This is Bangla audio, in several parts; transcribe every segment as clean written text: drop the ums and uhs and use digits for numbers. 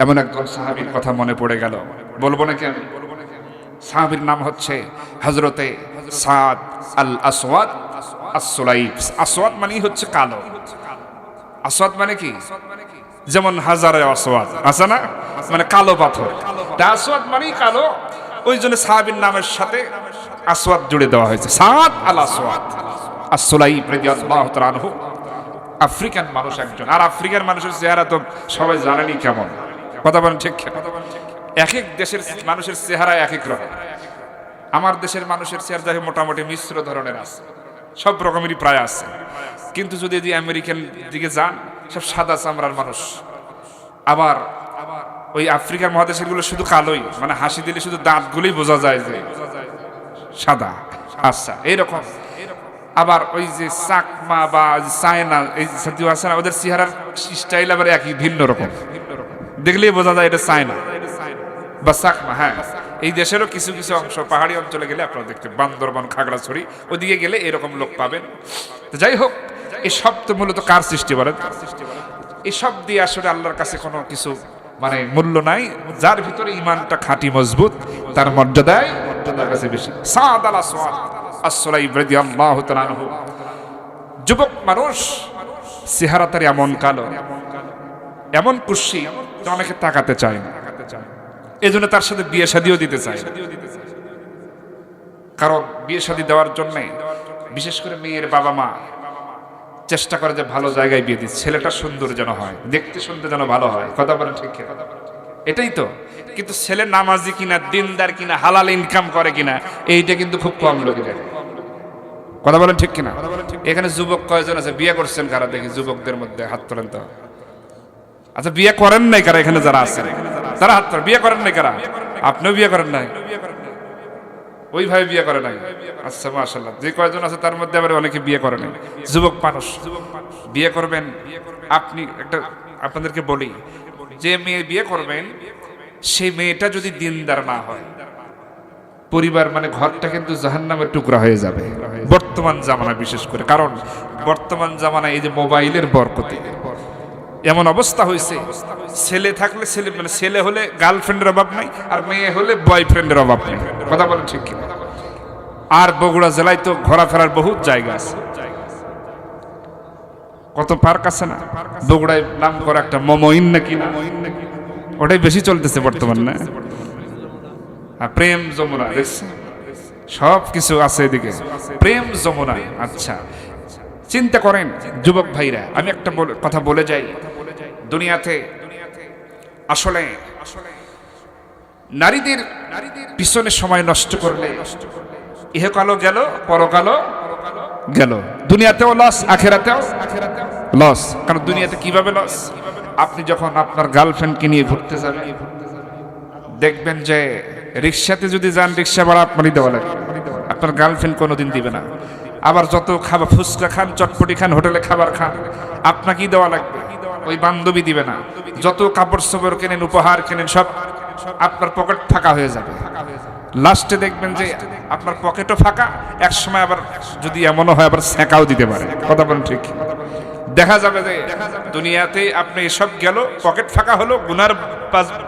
এমন একজন সাহাবীর কথা মনে পড়ে গেল, বলবো নাকি আমি? সাহাবীর নাম হচ্ছে হযরতে সাদ আল আসওয়াদ আস-সুলাইব। আসওয়াদ মানেই হচ্ছে কালো। আসওয়াদ মানে কি? যেমন হাজারে আসওয়াদ আছে না, মানে কালো পাথর। তা আসওয়াদ মানেই কালো, ওই জন্য সাহাবীর নামের সাথে আসওয়াদ জুড়ে দেওয়া হয়েছে, সাদ আল আসওয়াদ আস-সুলাইব রাদিয়াল্লাহু তাআলা আনহু। আফ্রিকান মানুষ একজন, আর আফ্রিকার মানুষের চেহারা তো সবাই জানেনই কেমন। কথা বলেন ঠিক? এক এক দেশের মানুষের চেহারা এক এক রকম। আমার দেশের মানুষের চেহারা মোটামুটি মিশ্র ধরনের আছে, সব রকমেরই প্রায় আছে। কিন্তু যদি আমেরিকান দিকে যান, সব সাদা চামড়ার মানুষ। আবার ওই আফ্রিকার মহাদেশের গুলো শুধু কালোই, মানে হাসি দিলে শুধু দাঁতগুলোই বোঝা যায় যে সাদা। আচ্ছা, এইরকম। আবার ওই যে চাকমা বা চায়না এই জাতীয় আছে না, ওদের চেহারার স্টাইল আবার একই, ভিন্ন রকম, দেখলেই বোঝা যায় এটা চায়না বা চাকমা। হ্যাঁ, এই দেশেরও কিছু কিছু অংশ পাহাড়ি অঞ্চলে গেলে আপনারা দেখতে, বান্দরবান, খাগড়াছড়ি ওদিকে গেলে এরকম লোক পাবেন। তো যাই হোক, এই সব তো মূলত কার সৃষ্টি বলেন? এসব দিয়ে আসলে আল্লাহর কাছে কোনো কিছু মানে মূল্য নাই। যার ভিতরে ইমানটা খাঁটি মজবুত, তার মর্যাদায় আল্লাহর কাছে বেশি। সাদ আল আসওয়াদ আস-সুলাইব রাদিয়াল্লাহু তাআলা আনহু, যুবক মানুষ, চেহারা তার এমন কালো, এমন কুশি, অনেকে তাকাতে চায় না। এজন্য তার সাথে বিয়ে শাদিও দিতে চায়, কারণ বিয়ে শাদী দেওয়ার জন্য বিশেষ করে মেয়ের বাবা মা চেষ্টা করে যে ভালো জায়গায় বিয়ে দিচ্ছে, ছেলেটা সুন্দর যেন হয়, দেখতে শুনতে যেন ভালো হয়। কথা বলেন ঠিক? এটাই তো। কিন্তু ছেলে নামাজি কিনা, দিনদার কিনা, হালাল ইনকাম করে কিনা, এইটা কিন্তু খুব কম লোকে দেখে। কথা বলেন ঠিক কিনা? এখানে যুবক কয়জন আছে? বিয়ে করছেন কারা দেখি? যুবকদের মধ্যে হাত তোলেন তো। আচ্ছা, বিয়ে করেন নাই কারা? এখানে যারা আছেন তারা হাত তোলেন। বিয়ে করেন নাই কারা? আপনিও বিয়ে করেন নাই? ওইভাবে বিয়ে করে নাই? আচ্ছা, মাশাআল্লাহ। যে কয়জন আছে তার মধ্যে আবার অনেকে বিয়ে করে নাই। যুবক মানুষ বিয়ে করবেন, আপনি একটা আপনাদেরকে বলি, যে মেয়ে বিয়ে করবেন সেই মেয়েটা যদি দিনদার না হয়, পরিবার মানে ঘরটা কিন্তু জাহান্নামের টুকরা হয়ে যাবে বর্তমান জামানা, বিশেষ করে। কারণ বর্তমান জামানায় এই যে মোবাইলের বরকতে এমন অবস্থা হয়েছে, ছেলে থাকলে ছেলে, মানে ছেলে হলে গার্লফ্রেন্ডের অভাব নাই, আর মেয়ে হলে বয়ফ্রেন্ডের অভাব নেই। কথা বলেন ঠিক কিনা? আর বগুড়া জেলায় তো ঘোরাফেরার বহুত জায়গা আছে, কত পার্ক আছে না? বগুড়ায় নাম করা একটা মমইন নাকি না, ওটাই বেশি চলতেছে বর্তমান না? প্রেম যমুনা দেখছেন, সব কিছু আছে এদিকে, প্রেম যমুনা। আচ্ছা, চিন্তা করেন যুবক ভাইরা, আমি একটা কথা বলে যাই, দুনিয়াতে আসলে নারীদের পিছনে সময় নষ্ট করলে ইহকালও গেল, পরকালও গেল। দুনিয়াতেও লস, আখেরাতেও লস। কারণ দুনিয়াতে কিভাবে লস? আপনি যখন আপনার গার্লফ্রেন্ডকে নিয়ে ঘুরতে যাবেন, দেখবেন যে রিক্সাতে যদি যান, রিক্সা ভাড়া আপনারই দেওয়া লাগবে, আপনার গার্লফ্রেন্ড কোনোদিন দিবে না। আবার যত খাবার, ফুচকা খান, চটপটি খান, হোটেলে খাবার খান, আপনাকেই দেওয়া লাগবে, ওই বান্ধবী দিবে না। যত কাপড় চোপড় কেনেন, উপহার কেনেন, সব আপনার পকেট ফাঁকা হয়ে যাবে। লাস্টে দেখবেন যে আপনার পকেটও ফাঁকা, এক সময় আবার যদি এমনও হয় আবার সেঁকাও দিতে পারে। কথা বলেন ঠিক? দেখা যাবে যে দুনিয়াতে আপনি এসব গেল, পকেট ফাঁকা হলো, গুনার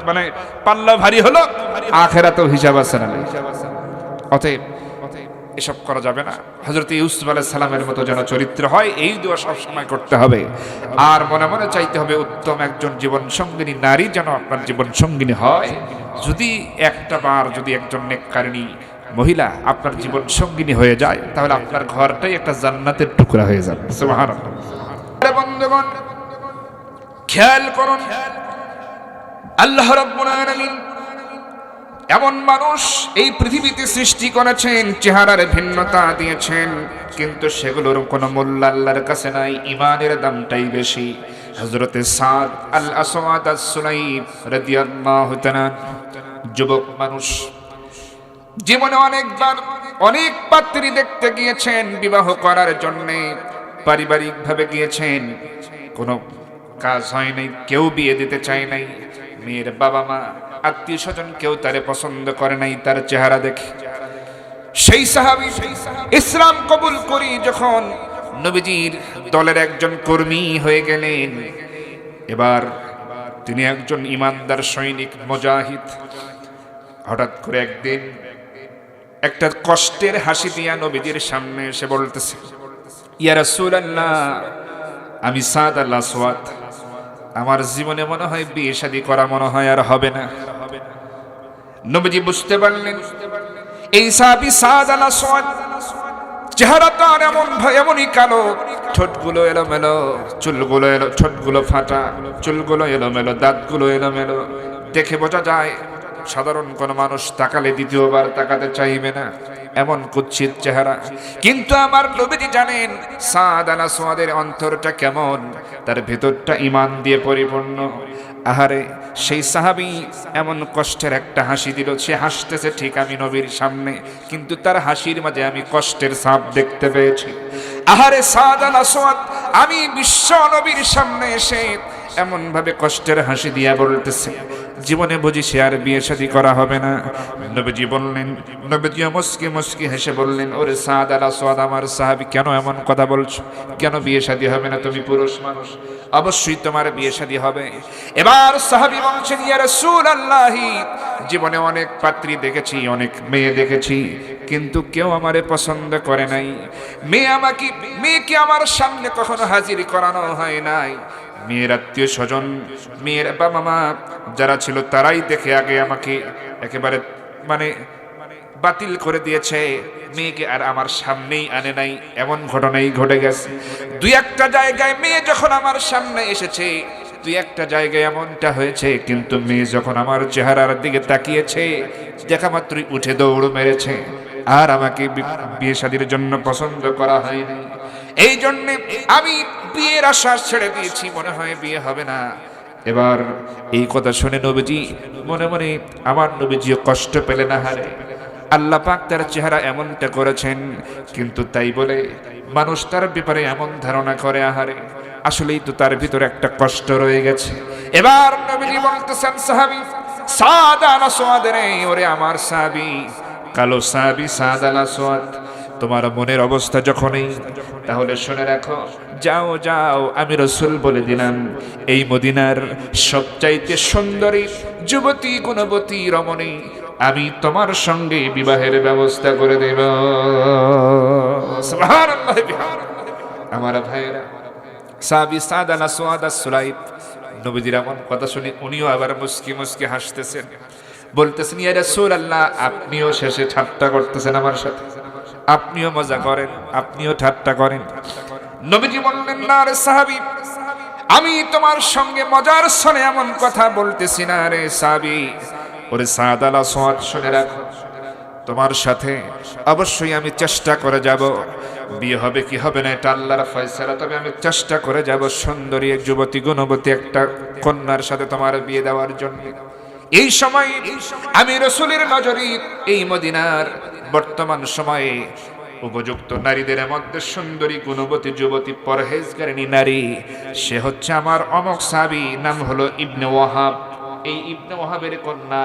মানে পাল্লা ভারী হলো, আখেরাতেও হিসাব আছে না। অতএব এসব করা যাবে না। হযরত ইউসুফ আলাইহিস সালামের মতো যেন চরিত্র হয়, এই দোয়া সব সময় করতে হবে। আর মনে মনে চাইতে হবে উত্তম একজন জীবন সঙ্গিনী নারী যেন আপনার জীবন সঙ্গিনী হয়। যদি একটা বার যদি একজন নেককারিনী মহিলা আপনার জীবন সঙ্গিনী হয়ে যায়, তাহলে আপনার ঘরটাই একটা জান্নাতের টুকরা হয়ে যাবে। সুবহানাল্লাহ। বন্ধুগণ, খেয়াল করুন, আল্লাহ রাব্বুল আলামিন এমন মানুষ এই পৃথিবীতে সৃষ্টি করেছেন, চেহারার ভিন্নতা দিয়েছেন, কিন্তু সেগুলোর কোনো মূল্য আল্লাহর কাছে নাই। ইমানের দামটাই বেশি। হযরতে সাদ আল আসওয়াদ আস-সুলাইব রাদিয়াল্লাহু তাআলা, যুবক মানুষ, জীবনে অনেকবার অনেক পাত্রী দেখতে গিয়েছেন বিবাহ করার জন্য, পারিবারিকভাবে গিয়েছেন, কোনো কাজ হয় নাই, কেউ বিয়ে দিতে চায় নাই। মেয়ের বাবা মা, আত্মীয় স্বজন কেউ তারে পছন্দ করে নাই তার চেহারা দেখে। সেই সাহাবী ইসলাম কবুল করি যখন নবীজির দলের একজন কর্মী হয়ে গেলেন, এবার তিনি একজন ইমানদার সৈনিক মুজাহিদ। হঠাৎ করে একদিন একটা কষ্টের হাসি দিয়া নবীজির সামনে এসে বলতেছে, ইয়া রাসূলুল্লাহ, আমি সাদ আল আসওয়াদ, আমার জীবনে মনে হয় বিয়ে শাদী করা মনে হয় আর হবে না। নবীজি বুঝতে পারলেন এই সাহাবী সাদ আল আসওয়াদ চেহারা তার এমনই কালো, ঠোঁটগুলো এলোমেলো, ঠোঁটগুলো ফাটা, চুলগুলো এলোমেলো, দাঁতগুলো এলোমেলো, দেখে বোঝা যায় সাধারণ কোন মানুষ তাকালে দ্বিতীয়বার তাকাতে চাইবে না, এমন কুৎসিত চেহারা। কিন্তু আমার নবীজি জানেন সাদ আল আসওয়াদের অন্তরটা কেমন, তার ভেতরটা ঈমান দিয়ে পরিপূর্ণ। আহারে, সেই সাহাবী এমন কষ্টের একটা হাসি দিল, সে হাসতেছে ঠিক আমি নবীর সামনে, কিন্তু তার হাসির মাঝে আমি কষ্টের ছাপ দেখতে পেয়েছি। আহারে সাদ আল আসওয়াদ আমি বিশ্ব নবীর সামনে এসে এমন ভাবে কষ্টের হাসি দিয়া বলতেছে, জীবনে বুঝি সে আর বিয়ে শাদী করা হবে না। নবীজি বললেন, নবীজি মুস্কি মুস্কি হেসে বললেন, ওরে সাদ আল আসওয়াদ, আমার সাহাবী, কেন এমন কথা বলছো? কেন বিয়ে শাদী হবে না? তুমি পুরুষ মানুষ, অবশ্যই তোমার বিয়ে শাদী হবে। এবার সাহাবী বলছেন, ইয়া রাসূলুল্লাহ, জীবনে অনেক পাত্রী দেখেছি, অনেক মেয়ে দেখেছি, কিন্তু কেউ আমারে পছন্দ করে নাই। মেয়েকে আমার সামনে কখনো হাজির করানো হয় নাই। মেয়ের আত্মীয় স্বজন, মেয়ের বাবা মা যারা ছিল তারাই দেখে আগে আমাকে একেবারে বাতিল করে দিয়েছে, মেয়েকে আর আমার সামনেই আনে নাই। এমন ঘটনাই ঘটে গেছে। দুই একটা জায়গায় মেয়ে যখন আমার সামনে এসেছে, দুই একটা জায়গায় এমনটা হয়েছে, কিন্তু মেয়ে যখন আমার চেহারার দিকে তাকিয়েছে, দেখা মাত্রই উঠে দৌড় মেরেছে, আর আমাকে বিয়ে শাদীর জন্য পছন্দ করা হয়নি। এই জন্যে আমি বিয়ের আশা ছেড়ে দিয়েছি, মনে হয় বিয়ে হবে না। এবার এই কথা শুনে নবীজি মনে মনে, আমার নবীজিও কষ্ট পেলেন। হারে, আল্লাহ পাক তার চেহারা এমনটা করেছেন, কিন্তু তাই বলে মানুষ তার ব্যাপারে এমন ধারণা করে, আহারে আসলেই তো তার ভিতরে একটা কষ্ট রয়ে গেছে। এবার নবীজি বলতেছেন, সাহাবী সাদ আল আসওয়াদ রে, ওরে আমার সাহাবী, কালো সাহাবী সাদ আল আসওয়াদ, তোমার মনের অবস্থা যখনই, তাহলে শুনে রাখো, যাও যাও, আমি রাসূল বলে দিলাম, এই মদিনার সবচাইতে সুন্দরী যুবতী গুণবতী রমণী আমি তোমার সঙ্গে বিবাহের ব্যবস্থা করে দেব। সুবহানাল্লাহ। আমার ভাইরা, সাহাবী সাদ আল আসওয়াদ আস-সুলাইম, নবীজির এমন কথা শুনে উনিও আবার মুস্কি মুস্কি হাসতেছেন, বলতেছেন, ইয়া রাসূলুল্লাহ, আপনিও শেষে ঠাট্টা করতেছেন আমার সাথে, আপনিও মজা করেন, আপনিও ঠাট্টা করেন। নবীজি বললেন, না রে সাহাবী, আমি তোমার সঙ্গে মজার ছলে এমন কথা বলতেছি না রে সাহাবী। ওরে সাদ আল আসওয়াদ, শুনে রাখো, তোমার সাথে অবশ্যই আমি চেষ্টা করে যাব, বিয়ে হবে কি হবে না এটা আল্লাহর ফয়সালা, তবে আমি চেষ্টা করে যাব সুন্দরী এক যুবতী গুণবতী একটা কন্যার সাথে তোমার বিয়ে দেওয়ার জন্য। এই সময় আমি রাসূলের নজরে এই মদিনার বর্তমান সময়ে উপযুক্ত নারীদের মধ্যে সুন্দরী গুণবতী যুবতী পরহেজগারিণী নারী, সে হচ্ছে আমার অমক সাহাবী, নাম হলো ইবনে ওয়াহাব। এই ইবনে ওয়াহাবের কন্যা,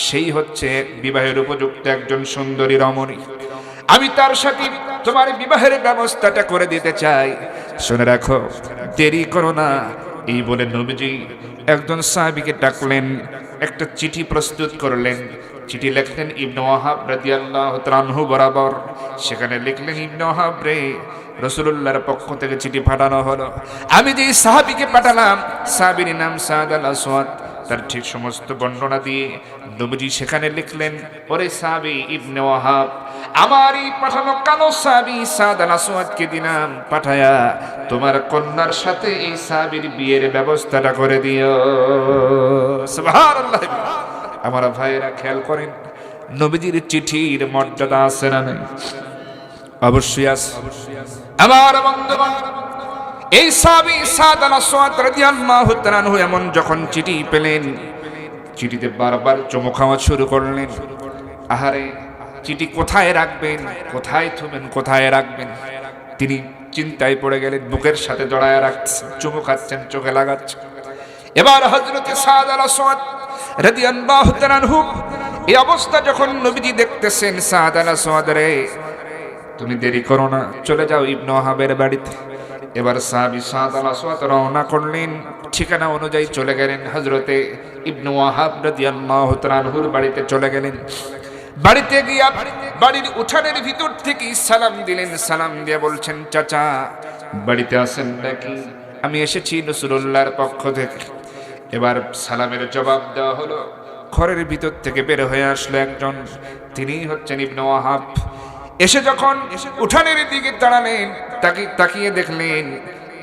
সেই হচ্ছে বিবাহের উপযুক্ত একজন সুন্দরী রমণী। আমি তার সাথে তোমার বিবাহের ব্যবস্থাটা করে দিতে চাই, শুনে রাখো, দেরি করো না। এই বলে নবীজি একজন সাহাবীকে ডাকলেন, একটা চিঠি প্রস্তুত করলেন। চিঠি লিখলেন ইবনে ওয়াহাব রাদিয়াল্লাহু তাআলা আনহু বরাবর। সেখানে লিখলেন, ইবনে ওয়াহাব রে, রাসূলুল্লাহর পক্ষ থেকে চিঠি পাঠানো হলো। আমি যে সাহাবীকে পাঠালাম, সাহাবীর নাম সাদ আল আসওয়াদ, তার ঠিক সমস্ত বর্ণনা দিয়ে নবীজি সেখানে লিখলেন, ওরে সাহাবী ইবনে ওয়াহাব, আমার এই পাঠানো কালো সাহাবী সাদ আল আসওয়াদকে দিলাম পাঠায়া তোমার কন্যার সাথে এই সাহাবীর বিয়ের ব্যবস্থাটা করে দিও। সুবহানাল্লাহ। আমার ভাইয়েরা খেয়াল করেন, নবীজির চিঠির মর্যাদা আছে না নাই? অবশ্যই আছে। আমার বন্ধুগণ, এই সাহাবী সাদ আল আসওয়াদ রাদিয়াল্লাহু তাআলা আনহু এমন যখন চিঠি পেলেন, চিঠিতে বারবার চুমু খাওয়া শুরু করলেন। আহারে, চিঠি কোথায় রাখবেন, কোথায় থুবেন, কোথায় রাখবেন, তিনি চিন্তায় পড়ে গেলেন। বুকের সাথে জড়ায় রাখছেন, চুমু খাচ্ছেন, চোখে লাগাচ্ছেন। এবার হযরত সাদ আল আসওয়াদ রাদিয়াল্লাহু তাআলা আনহু এই অবস্থা যখন নবীজি দেখতেছেন, সাদ আল আসওয়াদ রে, তুমি দেরি করো না, চলে যাও ইবনে ওয়াহাবের বাড়িতে। এবার সাহাবী সাদ আল আসওয়াদ রওনা করলেন, ঠিকানা অনুযায়ী চলে গেলেন হযরতে ইবনে ওয়াহাব রাদিয়াল্লাহু তাআলা আনহুর বাড়িতে চলে গেলেন। বাড়িতে গিয়া বাড়ির উঠানের ভিতর থেকে সালাম দিলেন। সালাম দিয়ে বলছেন, চাচা বাড়িতে আছেন নাকি? আমি এসেছি রাসূলুল্লাহর পক্ষ থেকে। এবার সালামের জবাব দেওয়া হলো। ঘরের ভিতর থেকে বের হয়ে আসলো একজন, তিনি হচ্ছেন ইবনে ওয়াহাব। এসে যখন উঠানের দিকে দাঁড়ালেন, তাকিয়ে দেখলেন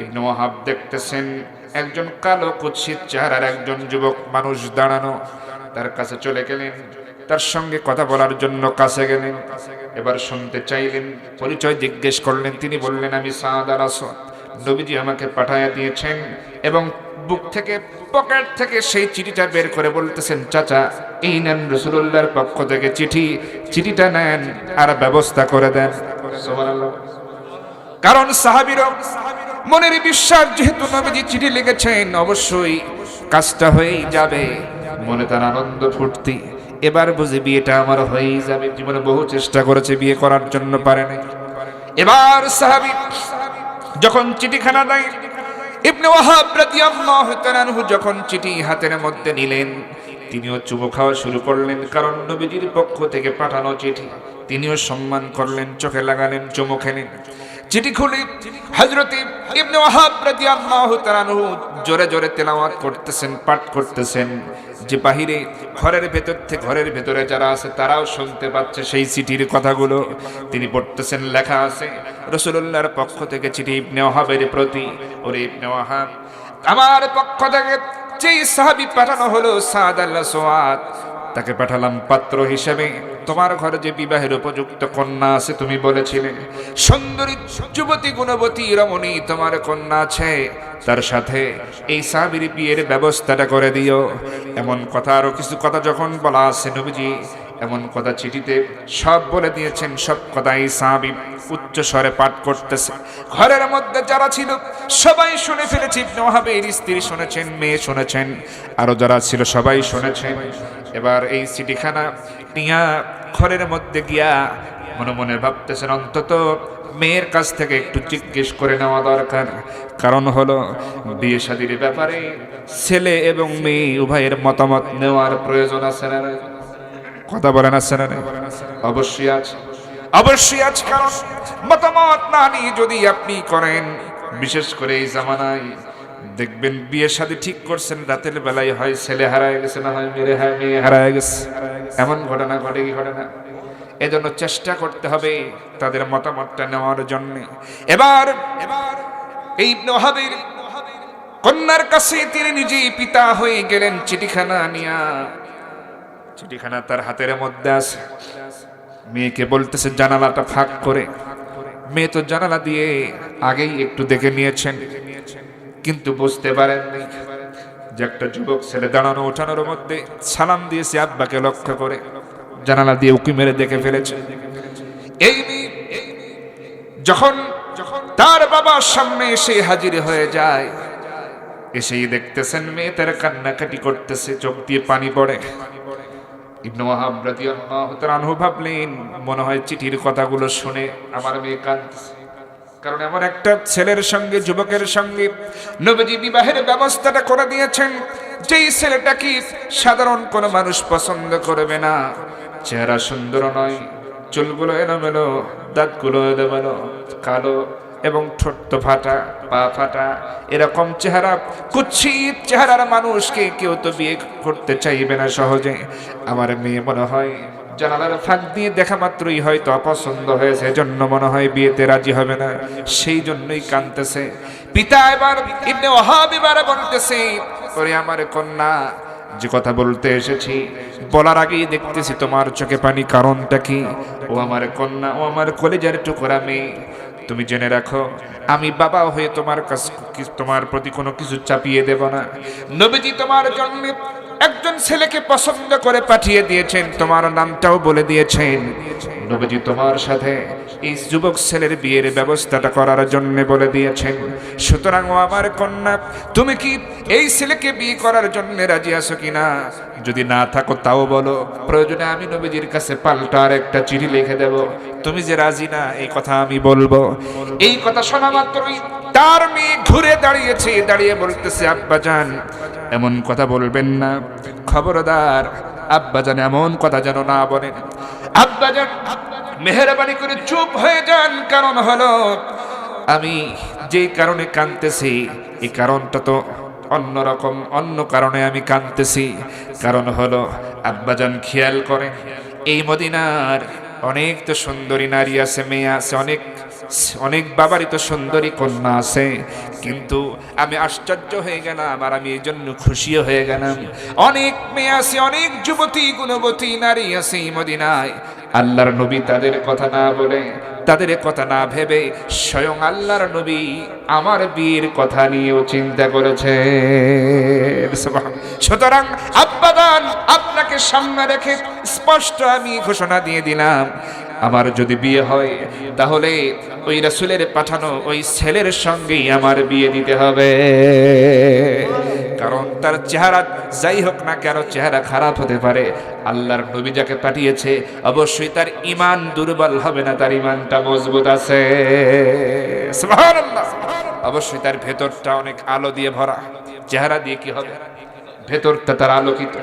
ইবনে ওয়াহাব দেখতেছেন একজন কালো কুৎসিত চেহারার একজন যুবক মানুষ দাঁড়ানো। তার কাছে চলে গেলেন, তার সঙ্গে কথা বলার জন্য কাছে গেলেন। এবার শুনতে চাইলেন, পরিচয় জিজ্ঞেস করলেন। তিনি বললেন, আমি সাদ আল আসওয়াদ, নবীজি আমাকে পাঠায়া দিয়েছেন। এবং বুক থেকে পকেট থেকে সেই চিঠিটা বের করে বলতেছেন, চাচা এই নেন রাসূলুল্লাহর পক্ষ থেকে চিঠিটা নেন আর ব্যবস্থা করে দেন। সুবহানাল্লাহ। কারণ সাহাবীরা মনের বিশ্বাস, যেহেতু নবীজি চিঠি লিখেছেন অবশ্যই কাজটা হয়েই যাবে, মনে তার আনন্দ ফুর্তি। এবার বুঝি বিয়েটা আমার হয়েই যাবে। জীবনে বহু চেষ্টা করেছে, বিয়ে করার জন্য পারে নাই। এবার সাহাবী যখন চিঠিখানা দেয়, ইবনে ওয়াহাব রাদিয়াল্লাহু তাআলা আনহু যখন চিঠি হাতের মধ্যে নিলেন, তিনিও চুমু খাওয়া শুরু করলেন। কারণ নবীজির পক্ষ থেকে পাঠানো চিঠি, তিনিও সম্মান করলেন, চোখে লাগালেন, চুমু খেলেন। চিঠি খুলে হযরত ইবনে ওয়াহাব রাদিয়াল্লাহু তাআলা আনহু জোরে জোরে তেলাওয়াত করতেছেন, পাঠ করতেছেন, যে বাহিরে ঘরের ভেতরে যারা আছে তারাও শুনতে পাচ্ছে সেই চিঠির কথাগুলো। তিনি পড়তেছেন, লেখা আছে রাসূলুল্লাহর পক্ষ থেকে চিঠি ইবনে ওয়াহাবের প্রতি। ওরে ইবনে ওয়াহাব, আমার পক্ষ থেকে যেই সাহাবী পাঠানো হলো সাদ আল আসওয়াদ, তাকে পাঠালাম পাত্র হিসেবে। তোমার ঘরে যে বিবাহের উপযুক্ত কন্যা আছে, তুমি বলেছিলে সুন্দরী যুবতী গুণবতী রমণী তোমার কন্যা আছে, তার সাথে এই সাহাবীর বিয়ের ব্যবস্থাটা করে দিও। এমন কথা, আরো কিছু কথা যখন বলা আছে নবীজি এমন কথা চিঠিতে সব বলে দিয়েছেন। সব কথা এই সাহাবী উচ্চ স্বরে পাঠ করতেছে। ঘরের মধ্যে যারা ছিল সবাই শুনে ফেলেছে। ইবনে ওয়াহাবের স্ত্রী শুনেছেন, মেয়ে শুনেছেন, আরো যারা ছিল সবাই শুনেছেন। এবার এই চিঠিখানা নিয়া ঘরের মধ্যে গিয়া মনে মনে ভাবতেছেন, অন্তত মেয়ের কাছ থেকে একটু জিজ্ঞেস করে নেওয়া দরকার। কারণ হলো বিয়ে শাদীর ব্যাপারে ছেলে এবং মেয়ে উভয়ের মতামত নেওয়ার প্রয়োজন আছে না? কথা বলেন, আছে না? অবশ্যই আছে, অবশ্যই আছে। কারণ মতামত না নিয়ে যদি আপনি করেন, বিশেষ করে এই জামানায় দেখবেন বিয়ে শাদী ঠিক করছেন, রাতের বেলায় হয় ছেলে হারায় গেছে, না হয় মেয়ে হারায় গেছে। এমন ঘটনা ঘটে কি ঘটে না? এজন্য চেষ্টা করতে হবে তাদের মতামতটা নেওয়ার জন্য। এবার এই ইবনে ওয়াহাবের কন্যার কাছে তিনি নিজেই পিতা হয়ে গেলেন। চিঠিখানা নিয়া, চিঠিখানা তার হাতের মধ্যে আছে। মেয়েকে বলতেছে জানালাটা ফাঁক করে। মেয়ে তো জানালা দিয়ে আগেই একটু দেখে নিয়েছেন, কিন্তু বুঝতে পারেননি যে একটা যুবক ছেলে দাঁড়ানো উঠানোর মধ্যে সালাম দিয়েছে আব্বাকে লক্ষ্য করে, জানালা দিয়ে উকি মেরে দেখে ফেলেছে। এই যখন তার বাবার সামনে এসে হাজির হয়ে যায়, এসেই দেখতেছেন মেয়ে তার কান্নাকাটি করতেছে, চোখ দিয়ে পানি পড়ে। ইবনে ওয়াহাব রাদিয়াল্লাহু তাআলা আনহু ভাবলেন, মনে হয় চিঠির কথাগুলো শুনে আমার মেয়ে কাঁদছে। কারণ এমন একটা ছেলের সঙ্গে, যুবকের সঙ্গে নবীজি বিবাহের ব্যবস্থাটা করে দিয়েছেন, যেই ছেলেটা কি সাধারণ কোনো মানুষ পছন্দ করবে না। চেহারা সুন্দর নয়, চুলগুলো এলোমেলো, দাঁতগুলো এলোমেলো, কালো এবং ঠোঁট ফাটা, পা ফাটা, এরকম চেহারা, কুৎসিত চেহারার মানুষকে কেউ তো বিয়ে করতে চাইবে না সহজে। আমার মেয়ে মনে হয় জানালার ফাঁক দিয়ে দেখা মাত্রই হয়তো অপছন্দ হয়েছে, এজন্য মনে হয় বিয়েতে রাজি হবে না, সেই জন্যই কাঁদতেছে। পিতা এবার ইবনে ওয়াহাব এবার বলতেছে, ওরে আমার কন্যা, যে কথা বলতে এসেছি বলার আগেই দেখতেছি তোমার চোখে পানি, কারণটা কি? ও আমার কন্যা, ও আমার কলেজের টুকরা মেয়ে, তুমি জেনে রাখো আমি বাবা হয়ে তোমার প্রতি কোনো কিছু চাপিয়ে দেব না। নবীজি তোমার জন্য একজন ছেলেকে পছন্দ করে পাঠিয়ে দিয়েছেন, তোমার নামটাও বলে দিয়েছেন। নবীজি তোমার সাথে এই যুবক ছেলের বিয়ের ব্যবস্থাটা করার জন্য বলে দিয়েছেন। সুতরাং ও আমার কন্যা, তুমি কি এই ছেলেকে বিয়ে করার জন্য রাজি আছো কিনা? যদি না থাকো তাও বলো, প্রয়োজনে আমি নবীজির কাছে পাল্টা আর একটা চিঠি লিখে দেব। তুমি যে রাজি না এই কথা আমি বলবো। এই কথা শোনা মাত্রই তার মেয়ে ঘুরে দাঁড়িয়েছে, দাঁড়িয়ে বলতেছে, আব্বাজান এমন কথা বলবেন না, খবরদার আব্বাজান এমন কথা যেন না বলেন। আব্বাজান মেহেরবানি করে চুপ হয়ে যান, কারণ হলো আমি যেই কারণে কাঁদতেছি এই কারণটা তো অন্যরকম, অন্য কারণে আমি কাঁদতেছি। কারণ হলো আব্বাজান খেয়াল করেন, এই মদিনার অনেক তো সুন্দরী নারী আছে, মেয়ে আছে, অনেক অনেক বাবারই তো সুন্দরী কন্যা আছে, কিন্তু আমি আশ্চর্য হয়ে গেলাম আর আমি এই জন্য খুশিও হয়ে গেলাম। অনেক মেয়ে আছে, অনেক যুবতী গুণবতী নারী আছে এই মদিনায়, আল্লাহর নবী তাদের কথা না বলে, তাদের কথা না ভেবে স্বয়ং আল্লাহর নবী আমার বিয়ের কথা নিয়েও চিন্তা করেছে। সুতরাং আব্বাদান আপনাকে সামনে রেখে স্পষ্ট আমি ঘোষণা দিয়ে দিলাম, আমার যদি বিয়ে হয় তাহলে ওই রাসূলের পাঠানো ওই ছেলের সঙ্গেই আমার বিয়ে দিতে হবে। কারণ তার চেহারা যাই হোক না কেন, চেহারা খারাপ হতে পারে, আল্লাহর নবী যাকে পাঠিয়েছে অবশ্যই তার ঈমান দুর্বল হবে না, তার ঈমানটা মজবুত আছে। সুবহানাল্লাহ। অবশ্যই তার ভেতরটা অনেক আলো দিয়ে ভরা। চেহারা দিয়ে কি হবে? ভেতরটা তার আলোকিত।